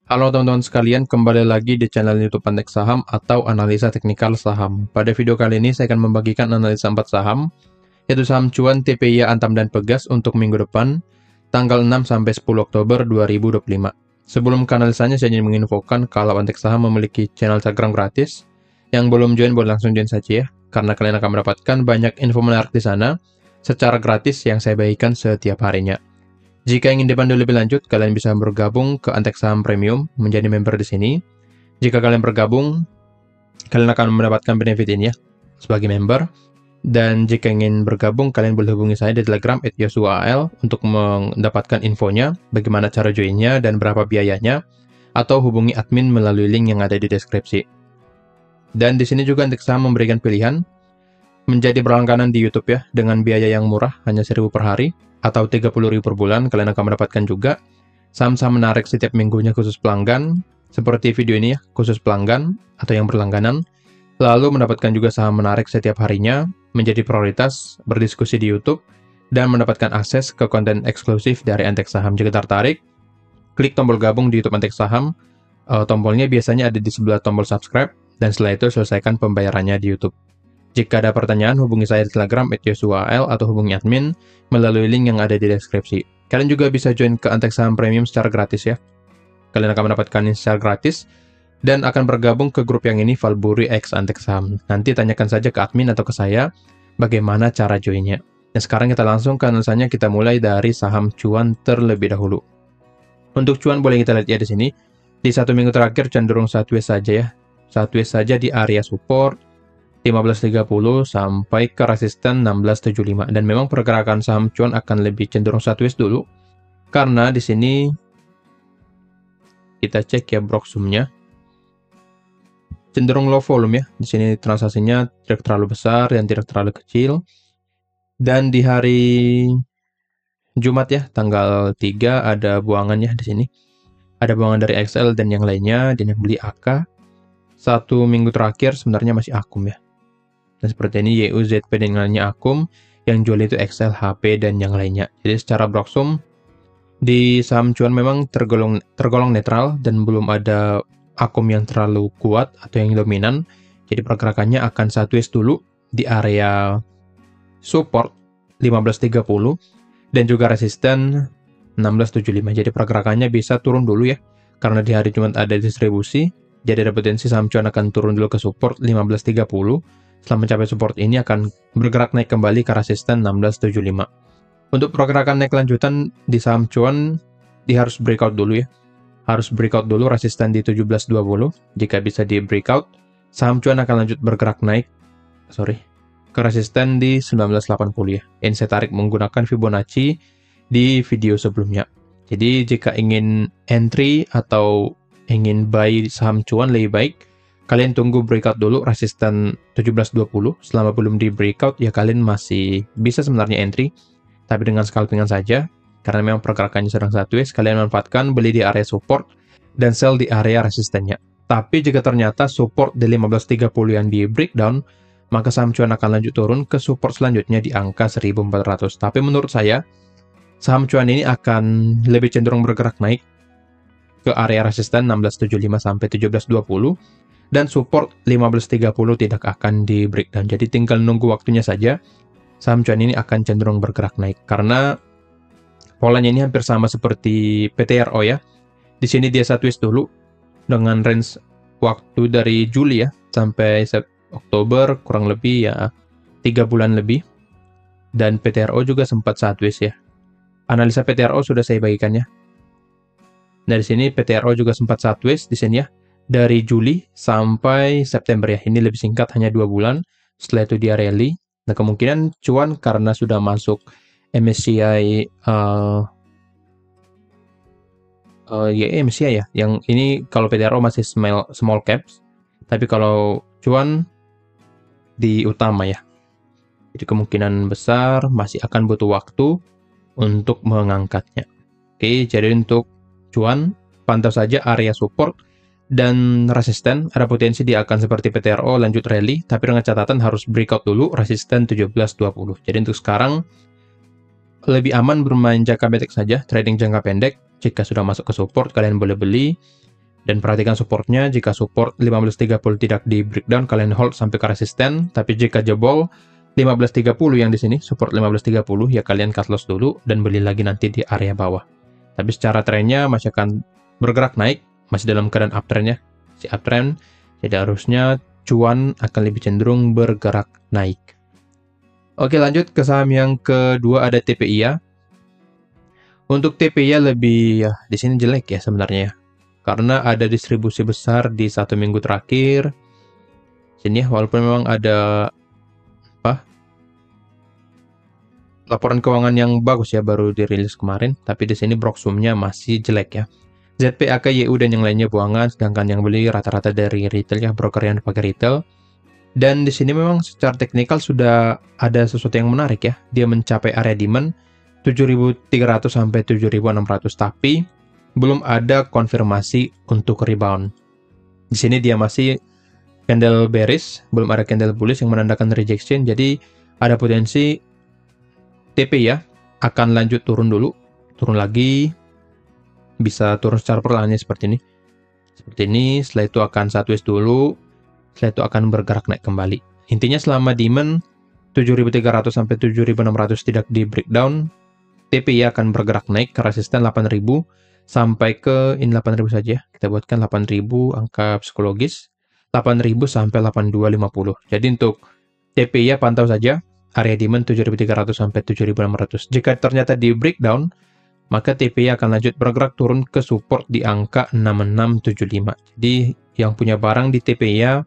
Halo teman-teman sekalian, kembali lagi di channel YouTube Antek Saham atau Analisa Teknikal Saham. Pada video kali ini saya akan membagikan analisa 4 saham, yaitu saham cuan, TPIA, Antam, dan Pegas untuk minggu depan, tanggal 6 sampai 10 Oktober 2025. Sebelum ke analisanya, saya ingin menginfokan kalau Antek Saham memiliki channel Telegram gratis. Yang belum join boleh langsung join saja ya, karena kalian akan mendapatkan banyak info menarik di sana secara gratis yang saya bagikan setiap harinya. Jika ingin dipandu lebih lanjut, kalian bisa bergabung ke Antek Saham Premium menjadi member di sini. Jika kalian bergabung, kalian akan mendapatkan benefit ini ya sebagai member. Dan jika ingin bergabung, kalian boleh hubungi saya di Telegram @yosuaal untuk mendapatkan infonya, bagaimana cara joinnya dan berapa biayanya, atau hubungi admin melalui link yang ada di deskripsi. Dan di sini juga Antek Saham memberikan pilihan menjadi berlangganan di YouTube ya dengan biaya yang murah, hanya 1.000 per hari atau 30.000 per bulan. Kalian akan mendapatkan juga saham-saham menarik setiap minggunya khusus pelanggan, seperti video ini ya, khusus pelanggan atau yang berlangganan. Lalu mendapatkan juga saham menarik setiap harinya, menjadi prioritas, berdiskusi di YouTube, dan mendapatkan akses ke konten eksklusif dari Antek Saham. Jika tertarik, klik tombol gabung di YouTube Antek Saham. Tombolnya biasanya ada di sebelah tombol subscribe, dan setelah itu selesaikan pembayarannya di YouTube. Jika ada pertanyaan, hubungi saya di Telegram @yosuaal atau hubungi admin melalui link yang ada di deskripsi. Kalian juga bisa join ke Antek Saham Premium secara gratis ya. Kalian akan mendapatkan ini secara gratis dan akan bergabung ke grup yang ini, Valburi X Antek Saham. Nanti tanyakan saja ke admin atau ke saya bagaimana cara joinnya. Nah, sekarang kita langsung ke analisanya. Kita mulai dari saham cuan terlebih dahulu. Untuk cuan boleh kita lihat ya di sini. Di satu minggu terakhir cenderung sideways saja ya. Sideways saja di area support 15.30 sampai ke resisten 16.75, dan memang pergerakan saham cuan akan lebih cenderung sideways dulu karena di sini kita cek ya broksumnya cenderung low volume ya. Di sini transaksinya tidak terlalu besar dan tidak terlalu kecil. Dan di hari Jumat ya, tanggal 3 ada buangan ya di sini. Ada buangan dari XL dan yang lainnya, dan yang beli AK. Satu minggu terakhir sebenarnya masih akum ya. Dan seperti ini YUZP dan yang lainnya akum, yang jual itu XL, HP, dan yang lainnya. Jadi secara broksum, di saham cuan memang tergolong netral dan belum ada akum yang terlalu kuat atau yang dominan. Jadi pergerakannya akan sideways dulu di area support 15.30 dan juga resisten 16.75. Jadi pergerakannya bisa turun dulu ya, karena di hari Jumat ada distribusi. Jadi ada potensi saham cuan akan turun dulu ke support 15.30. Setelah mencapai support ini akan bergerak naik kembali ke resisten 16.75. Untuk pergerakan naik lanjutan di saham cuan, dia harus breakout dulu ya. Harus breakout dulu resisten di 17.20. Jika bisa di breakout, saham cuan akan lanjut bergerak naik ke resisten di 19.80 ya. Ini saya tarik menggunakan Fibonacci di video sebelumnya. Jadi jika ingin entry atau ingin buy saham cuan lebih baik, kalian tunggu breakout dulu resisten 17.20. Selama belum di breakout ya kalian masih bisa sebenarnya entry, tapi dengan scalpingan saja, karena memang pergerakannya sedang sideways. Kalian manfaatkan beli di area support dan sell di area resistennya. Tapi jika ternyata support di 15.30 yang di breakdown, maka saham cuan akan lanjut turun ke support selanjutnya di angka 1.400. Tapi menurut saya, saham cuan ini akan lebih cenderung bergerak naik ke area resisten 16.75 sampai 17.20, dan support 15.30 tidak akan di breakdown. Jadi tinggal nunggu waktunya saja. Saham cuan ini akan cenderung bergerak naik karena polanya ini hampir sama seperti PTRO ya. Di sini dia sideways dulu dengan range waktu dari Juli ya sampai Oktober, kurang lebih ya 3 bulan lebih. Dan PTRO juga sempat sideways ya. Analisa PTRO sudah saya bagikan ya. Nah, di sini PTRO juga sempat sideways di sini ya. Dari Juli sampai September ya. Ini lebih singkat, hanya 2 bulan. Setelah itu dia rally. Nah, kemungkinan cuan karena sudah masuk MSCI MSCI ya. Yang ini kalau PTRO masih small caps. Tapi kalau cuan di utama ya. Jadi kemungkinan besar masih akan butuh waktu untuk mengangkatnya. Oke, jadi untuk cuan, pantau saja area support dan resisten. Ada potensi dia akan seperti PTRO lanjut rally, tapi dengan catatan harus breakout dulu resisten 17.20. Jadi untuk sekarang lebih aman bermain jangka pendek saja, trading jangka pendek. Jika sudah masuk ke support, kalian boleh beli. Dan perhatikan supportnya, jika support 15.30 tidak di breakdown, kalian hold sampai ke resisten. Tapi jika jebol 15.30 yang di sini, support 15.30, ya kalian cut loss dulu dan beli lagi nanti di area bawah. Tapi secara trennya masih akan bergerak naik, masih dalam keadaan uptrend ya, si uptrend. Jadi harusnya cuan akan lebih cenderung bergerak naik. Oke, lanjut ke saham yang kedua, ada TPIA. Untuk TPIA lebih ya di sini jelek ya sebenarnya ya. Karena ada distribusi besar di 1 minggu terakhir. Sini ya, walaupun memang ada laporan keuangan yang bagus ya, baru dirilis kemarin, tapi di sini broksumnya masih jelek ya. ZPAK, YU dan yang lainnya buangan, sedangkan yang beli rata-rata dari retail ya, broker yang pakai retail. Dan di sini memang secara teknikal sudah ada sesuatu yang menarik ya. Dia mencapai area demand 7.300 sampai 7.600, tapi belum ada konfirmasi untuk rebound. Di sini dia masih candle bearish, belum ada candle bullish yang menandakan rejection, jadi ada potensi TP ya akan lanjut turun dulu, turun lagi, bisa turun secara perlahan seperti ini. Setelah itu akan sideways dulu, setelah itu akan bergerak naik kembali. Intinya selama demand 7.300 sampai 7.600 tidak di breakdown, TPI akan bergerak naik ke resisten 8.000 sampai ke ini 8.000 saja. Kita buatkan 8.000 angka psikologis, 8.000 sampai 8250. Jadi untuk TPI pantau saja area demand 7.300 sampai 7.600. Jika ternyata di breakdown, maka TPI akan lanjut bergerak turun ke support di angka 6675. Jadi yang punya barang di TPI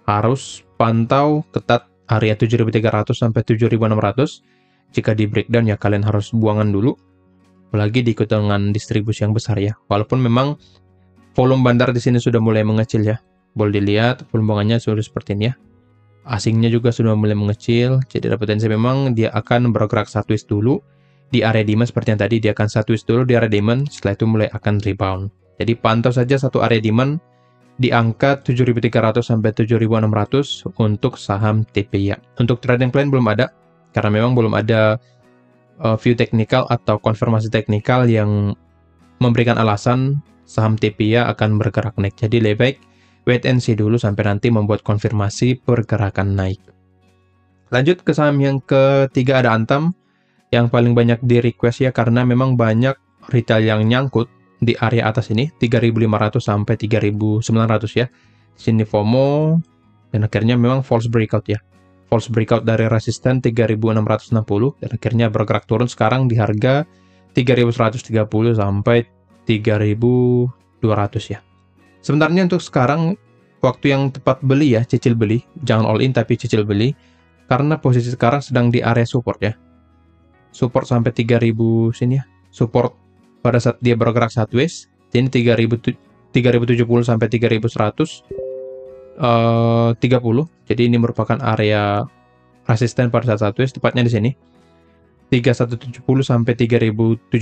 harus pantau ketat area 7.300 sampai 7.600. Jika di breakdown ya kalian harus buangan dulu. Apalagi diikut dengan distribusi yang besar ya. Walaupun memang volume bandar di sini sudah mulai mengecil ya. Boleh dilihat volume buangannya sudah seperti ini ya. Asingnya juga sudah mulai mengecil, jadi ada potensi memang dia akan bergerak sideways dulu di area demand seperti yang tadi, dia akan sideways dulu di area demand, setelah itu mulai akan rebound. Jadi pantau saja satu area demand di angka 7.300 sampai 7.600 untuk saham TPIA. Untuk trading plan belum ada, karena memang belum ada view teknikal atau konfirmasi teknikal yang memberikan alasan saham TPIA akan bergerak naik. Jadi lebih baik wait and see dulu sampai nanti membuat konfirmasi pergerakan naik. Lanjut ke saham yang ketiga, ada Antam, yang paling banyak di request ya, karena memang banyak retail yang nyangkut di area atas ini, 3.500 sampai 3.900 ya. Sini FOMO, dan akhirnya memang false breakout ya. False breakout dari resisten 3.660, dan akhirnya bergerak turun sekarang di harga 3.130 sampai 3.200 ya. Sebenarnya untuk sekarang, waktu yang tepat beli ya, cicil beli. Jangan all in, tapi cicil beli. Karena posisi sekarang sedang di area support ya. Support sampai 3.000 sini ya. Support pada saat dia bergerak sideways. Ini 3.070 sampai 3.130. Jadi ini merupakan area resisten pada saat sideways, tepatnya di sini. 3.170 sampai 3.070.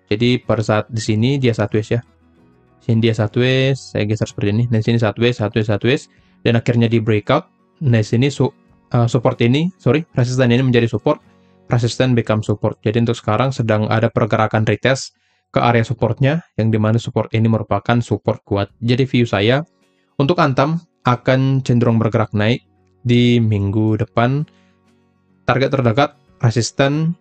Jadi pada saat di sini dia sideways ya. Sini dia sideways, saya geser seperti ini. Nah, sini sideways, dan akhirnya di breakout. Nah, sini support ini, resisten ini menjadi support, resisten become support. Jadi untuk sekarang sedang ada pergerakan retest ke area supportnya, yang dimana support ini merupakan support kuat. Jadi view saya untuk Antam akan cenderung bergerak naik di minggu depan. Target terdekat resisten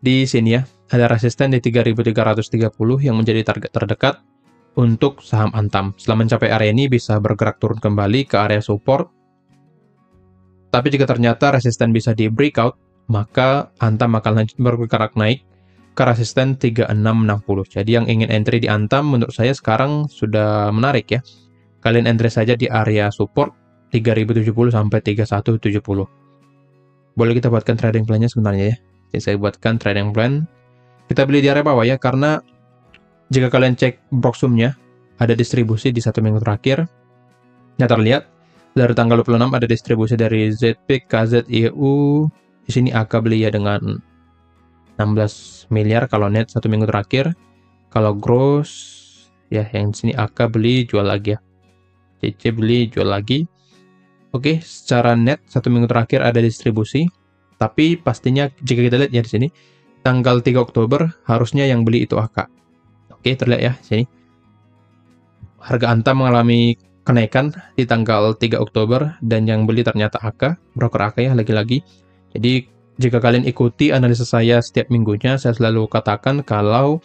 di sini ya. Ada resisten di 3.330 yang menjadi target terdekat untuk saham Antam. Setelah mencapai area ini bisa bergerak turun kembali ke area support. Tapi jika ternyata resisten bisa di breakout, maka Antam akan lanjut bergerak naik ke resisten 3660. Jadi yang ingin entry di Antam menurut saya sekarang sudah menarik ya. Kalian entry saja di area support 3070 sampai 3170. Boleh kita buatkan trading plan-nya sebenarnya ya. Jadi saya buatkan trading plan. Kita beli di area bawah ya, karena jika kalian cek broksumnya, ada distribusi di 1 minggu terakhir. Nah, terlihat dari tanggal 26 ada distribusi dari ZP, KZ, EU. Di sini AK beli ya dengan 16 miliar kalau net 1 minggu terakhir. Kalau gross ya, yang di sini AK beli jual lagi ya. CC beli jual lagi. Oke, secara net 1 minggu terakhir ada distribusi. Tapi pastinya jika kita lihat ya di sini, tanggal 3 Oktober harusnya yang beli itu AK. Oke, terlihat ya sini. harga Antam mengalami kenaikan di tanggal 3 Oktober dan yang beli ternyata AK, broker AK ya lagi-lagi. Jadi jika kalian ikuti analisa saya setiap minggunya, saya selalu katakan kalau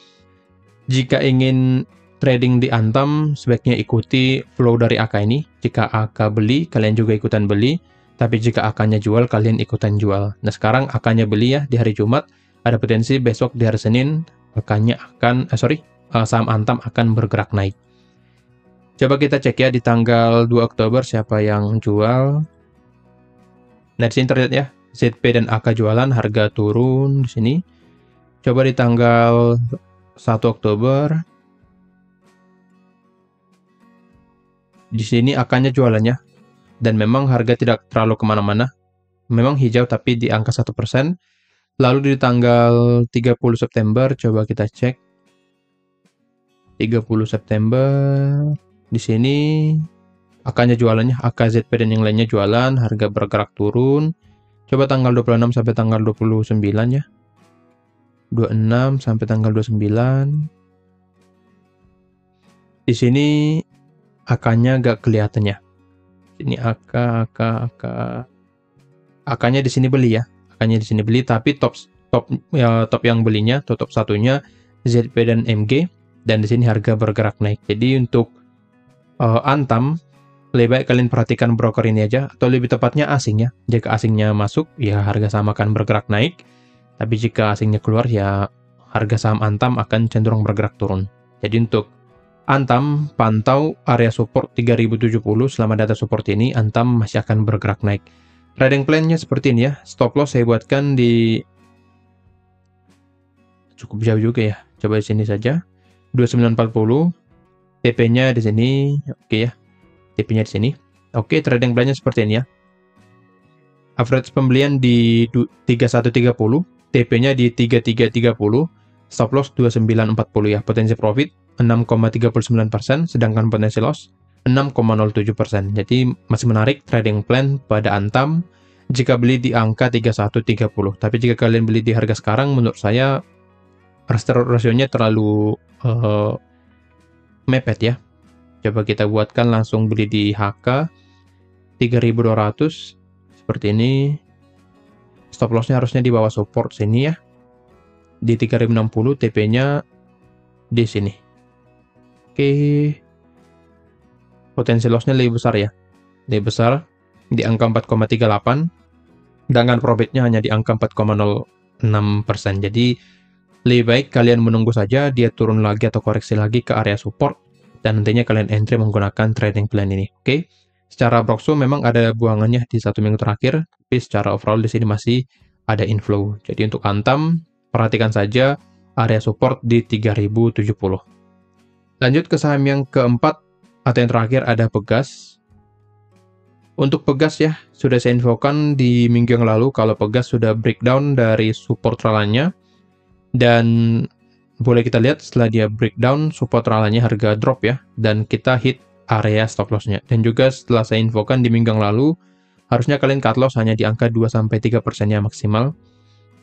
jika ingin trading di Antam, sebaiknya ikuti flow dari AK ini. Jika AK beli, kalian juga ikutan beli. Tapi jika AK-nya jual, kalian ikutan jual. Nah sekarang AK-nya beli ya di hari Jumat, ada potensi besok di hari Senin AK-nya akan, saham Antam akan bergerak naik. Coba kita cek ya di tanggal 2 Oktober siapa yang jual. Nah di sini terlihat ya, ZP dan AK jualan, harga turun di sini. Coba di tanggal 1 Oktober. Di sini AK-nya jualannya. Dan memang harga tidak terlalu kemana-mana. Memang hijau tapi di angka 1%. Lalu di tanggal 30 September, coba kita cek. 30 September, di sini AK-nya jualannya, AK, ZP dan yang lainnya jualan, harga bergerak turun. Coba tanggal 26 sampai tanggal 29 ya. 26 sampai tanggal 29. Di sini AK-nya gak kelihatan ya. Ini AK-nya di sini beli ya. AK-nya di sini beli, tapi top yang belinya, top satunya ZP dan MG, dan di sini harga bergerak naik. Jadi untuk Antam, lebih baik kalian perhatikan broker ini aja, atau lebih tepatnya asing ya. Jika asingnya masuk, ya harga saham akan bergerak naik. Tapi jika asingnya keluar, ya harga saham Antam akan cenderung bergerak turun. Jadi untuk Antam, pantau area support 3070, selama data support ini, Antam masih akan bergerak naik. Trading plan-nya seperti ini ya, stop loss saya buatkan di cukup jauh juga ya, coba di sini saja, 2940, TP-nya di sini, oke ya, TP-nya di sini. Oke, trading plan-nya seperti ini ya. Average pembelian di 3130, TP-nya di 3330, stop loss 2940 ya, potensi profit 6,39%, sedangkan potensi loss 6,07%. Jadi masih menarik trading plan pada Antam jika beli di angka 3130. Tapi jika kalian beli di harga sekarang, menurut saya rasionya terlalu mepet ya. Coba kita buatkan langsung beli di HK 3200 seperti ini. Stop lossnya harusnya di bawah support sini ya, di 3060, TP-nya di sini. Oke, potensi lossnya lebih besar ya, lebih besar di angka 4,38, sedangkan profitnya hanya di angka 4,06%. Jadi lebih baik kalian menunggu saja dia turun lagi atau koreksi lagi ke area support, dan nantinya kalian entry menggunakan trading plan ini. Oke, secara Broxo memang ada buangannya di 1 minggu terakhir, tapi secara overall di sini masih ada inflow. Jadi untuk Antam, perhatikan saja area support di 3070. Lanjut ke saham yang keempat atau yang terakhir ada Pegas. Untuk Pegas ya, sudah saya infokan di minggu yang lalu kalau Pegas sudah breakdown dari support ralanya, dan boleh kita lihat setelah dia breakdown support ralanya harga drop ya, dan kita hit area stop loss-nya. Dan juga setelah saya infokan di minggu yang lalu, harusnya kalian cut loss hanya di angka 2-3% ya maksimal.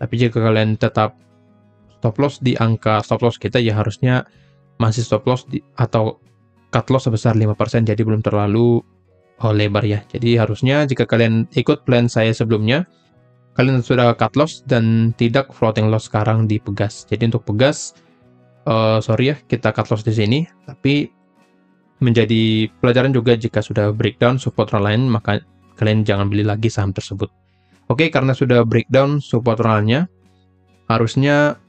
Tapi jika kalian tetap stop loss di angka stop loss kita, ya harusnya masih stop loss atau cut loss sebesar 5%, jadi belum terlalu lebar ya. Jadi harusnya jika kalian ikut plan saya sebelumnya, kalian sudah cut loss dan tidak floating loss sekarang di Pegas. Jadi untuk Pegas, sorry ya, kita cut loss di sini, tapi menjadi pelajaran juga jika sudah breakdown support lain, maka kalian jangan beli lagi saham tersebut. Oke, karena sudah breakdown support ralnya, harusnya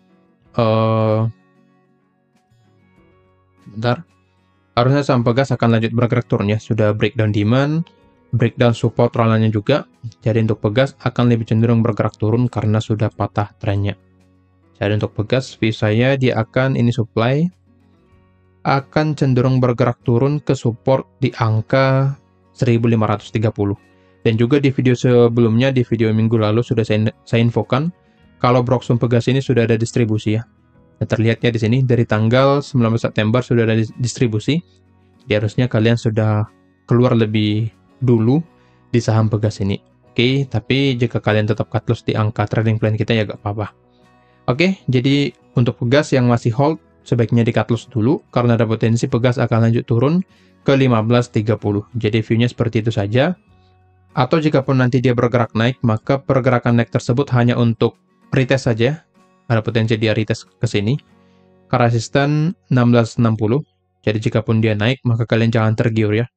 harusnya saham Pegas akan lanjut bergerak turun ya. Sudah breakdown demand, breakdown support ralanya juga. Jadi untuk Pegas akan lebih cenderung bergerak turun karena sudah patah trennya. Jadi untuk Pegas, view saya dia akan ini supply akan cenderung bergerak turun ke support di angka 1530. Dan juga di video sebelumnya, di video minggu lalu sudah saya infokan kalau Broxum Pegas ini sudah ada distribusi ya. Nah, terlihatnya di sini dari tanggal 19 September sudah ada distribusi. Jadi harusnya kalian sudah keluar lebih dulu di saham Pegas ini. Oke, tapi jika kalian tetap cut loss di angka trading plan kita ya gak apa-apa. Oke, jadi untuk Pegas yang masih hold sebaiknya di cut loss dulu karena ada potensi Pegas akan lanjut turun ke 15.30. Jadi view-nya seperti itu saja. Atau jikapun nanti dia bergerak naik, maka pergerakan naik tersebut hanya untuk retest saja. Ada potensi dia retest ke sini. Ke resisten 1660. Jadi jikapun dia naik, maka kalian jangan tergiur ya.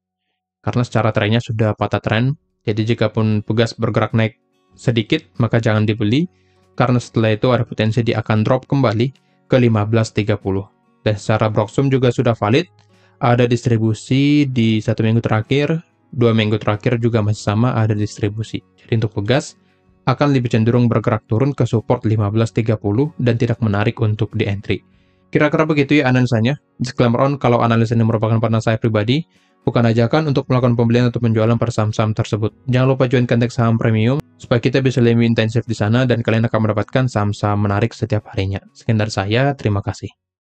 Karena secara trennya sudah patah tren. Jadi jikapun Pegas bergerak naik sedikit, maka jangan dibeli. Karena setelah itu ada potensi dia akan drop kembali ke 15.30. Dan secara Broxum juga sudah valid. Ada distribusi di 1 minggu terakhir, 2 minggu terakhir juga masih sama ada distribusi. Jadi untuk Pegas akan lebih cenderung bergerak turun ke support 15.30 dan tidak menarik untuk di entry. Kira-kira begitu ya analisanya. Disclaimer on, kalau analisa ini merupakan pandangan saya pribadi, bukan ajakan untuk melakukan pembelian atau penjualan pada saham-saham tersebut. Jangan lupa join Kontak Saham Premium, supaya kita bisa lebih intensif di sana dan kalian akan mendapatkan saham-saham menarik setiap harinya. Sekian dari saya, terima kasih.